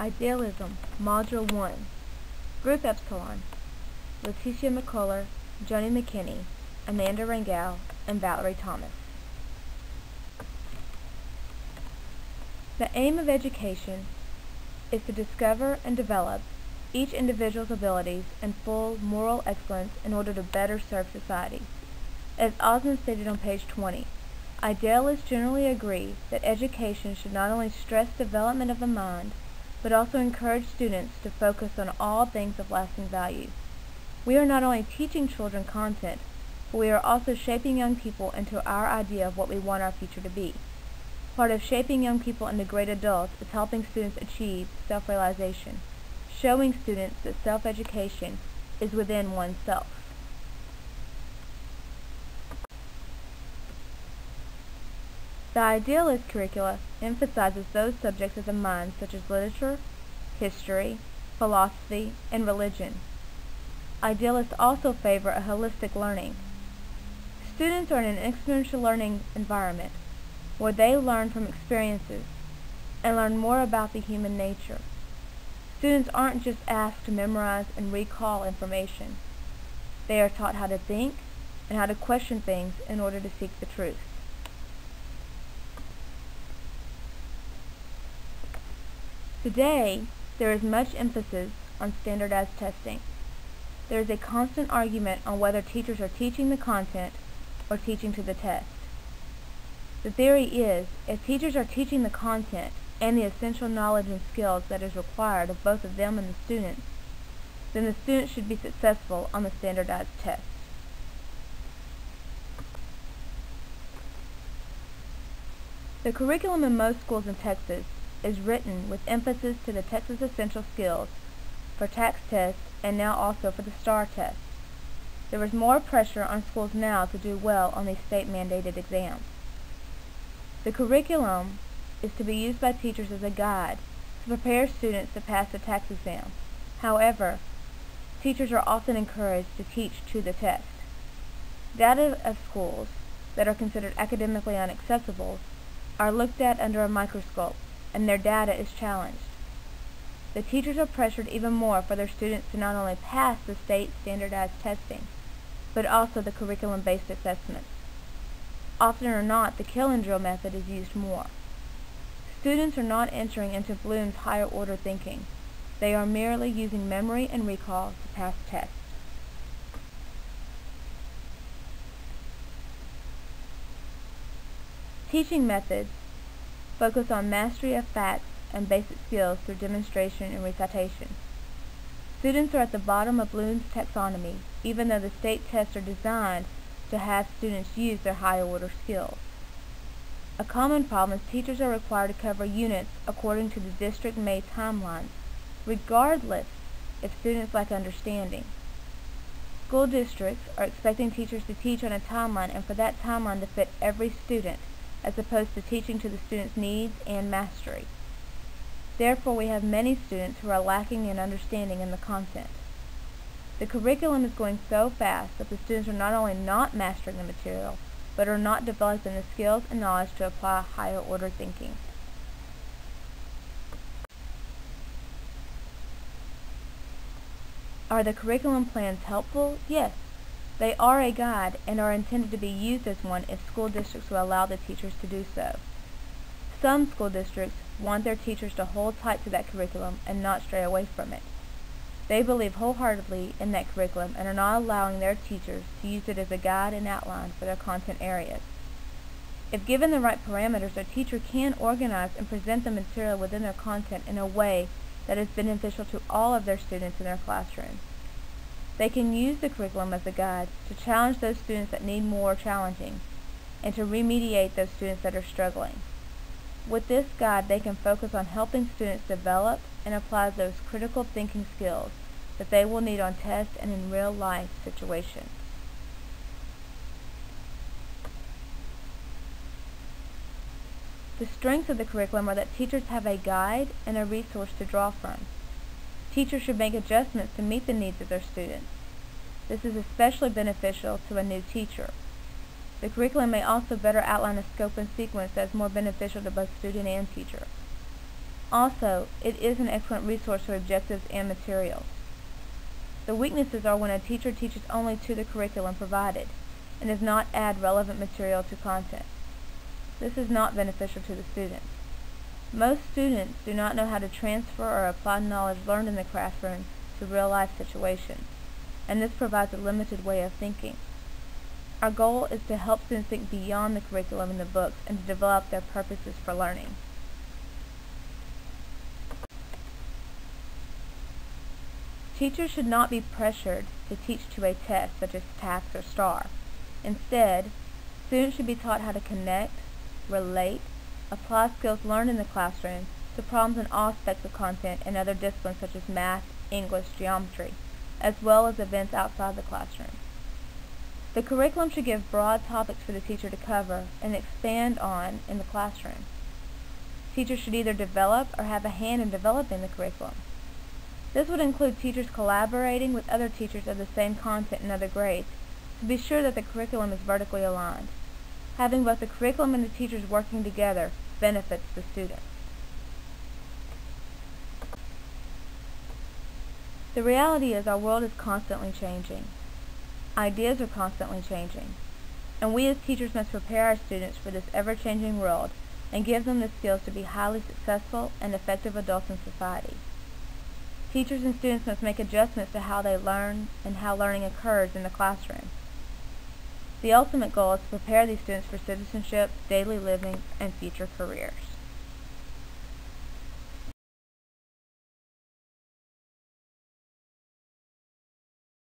Idealism, Module 1, Group Epsilon, Letitia McCullough, Joni McKinney, Amanda Rangel, and Valerie Thomas. The aim of education is to discover and develop each individual's abilities and full moral excellence in order to better serve society. As Osmond stated on page 20, idealists generally agree that education should not only stress development of the mind, but also encourage students to focus on all things of lasting value. We are not only teaching children content, but we are also shaping young people into our idea of what we want our future to be. Part of shaping young people into great adults is helping students achieve self-realization, showing students that self-education is within oneself. The idealist curricula emphasizes those subjects of the mind such as literature, history, philosophy, and religion. Idealists also favor a holistic learning. Students are in an experiential learning environment where they learn from experiences and learn more about the human nature. Students aren't just asked to memorize and recall information. They are taught how to think and how to question things in order to seek the truth. Today, there is much emphasis on standardized testing. There is a constant argument on whether teachers are teaching the content or teaching to the test. The theory is, if teachers are teaching the content and the essential knowledge and skills that is required of both of them and the students, then the students should be successful on the standardized test. The curriculum in most schools in Texas is written with emphasis to the Texas Essential Skills for TAKS tests and now also for the STAR test. There is more pressure on schools now to do well on these state-mandated exams. The curriculum is to be used by teachers as a guide to prepare students to pass the TAKS exam. However, teachers are often encouraged to teach to the test. Data of schools that are considered academically inaccessible are looked at under a microscope, and their data is challenged. The teachers are pressured even more for their students to not only pass the state standardized testing, but also the curriculum-based assessments. Often or not, the kill and drill method is used more. Students are not entering into Bloom's higher order thinking. They are merely using memory and recall to pass tests. Teaching methods focus on mastery of facts and basic skills through demonstration and recitation. Students are at the bottom of Bloom's taxonomy, even though the state tests are designed to have students use their higher order skills. A common problem is teachers are required to cover units according to the district-made timelines, regardless if students lack understanding. School districts are expecting teachers to teach on a timeline and for that timeline to fit every student, as opposed to teaching to the student's needs and mastery. Therefore, we have many students who are lacking in understanding in the content. The curriculum is going so fast that the students are not only not mastering the material, but are not developing the skills and knowledge to apply higher order thinking. Are the curriculum plans helpful? Yes. They are a guide and are intended to be used as one if school districts will allow the teachers to do so. Some school districts want their teachers to hold tight to that curriculum and not stray away from it. They believe wholeheartedly in that curriculum and are not allowing their teachers to use it as a guide and outline for their content areas. If given the right parameters, a teacher can organize and present the material within their content in a way that is beneficial to all of their students in their classroom. They can use the curriculum as a guide to challenge those students that need more challenging and to remediate those students that are struggling. With this guide, they can focus on helping students develop and apply those critical thinking skills that they will need on tests and in real-life situations. The strengths of the curriculum are that teachers have a guide and a resource to draw from. Teachers should make adjustments to meet the needs of their students. This is especially beneficial to a new teacher. The curriculum may also better outline a scope and sequence that is more beneficial to both student and teacher. Also, it is an excellent resource for objectives and materials. The weaknesses are when a teacher teaches only to the curriculum provided and does not add relevant material to content. This is not beneficial to the students. Most students do not know how to transfer or apply knowledge learned in the classroom to real-life situations, and this provides a limited way of thinking. Our goal is to help students think beyond the curriculum in the books and to develop their purposes for learning. Teachers should not be pressured to teach to a test such as TAKS or STAR. Instead, students should be taught how to connect, relate, apply skills learned in the classroom to problems in all aspects of content and other disciplines such as math, English, geometry, as well as events outside the classroom. The curriculum should give broad topics for the teacher to cover and expand on in the classroom. Teachers should either develop or have a hand in developing the curriculum. This would include teachers collaborating with other teachers of the same content in other grades to be sure that the curriculum is vertically aligned. Having both the curriculum and the teachers working together benefits the students. The reality is our world is constantly changing. Ideas are constantly changing, and we as teachers must prepare our students for this ever-changing world and give them the skills to be highly successful and effective adults in society. Teachers and students must make adjustments to how they learn and how learning occurs in the classroom. The ultimate goal is to prepare these students for citizenship, daily living, and future careers.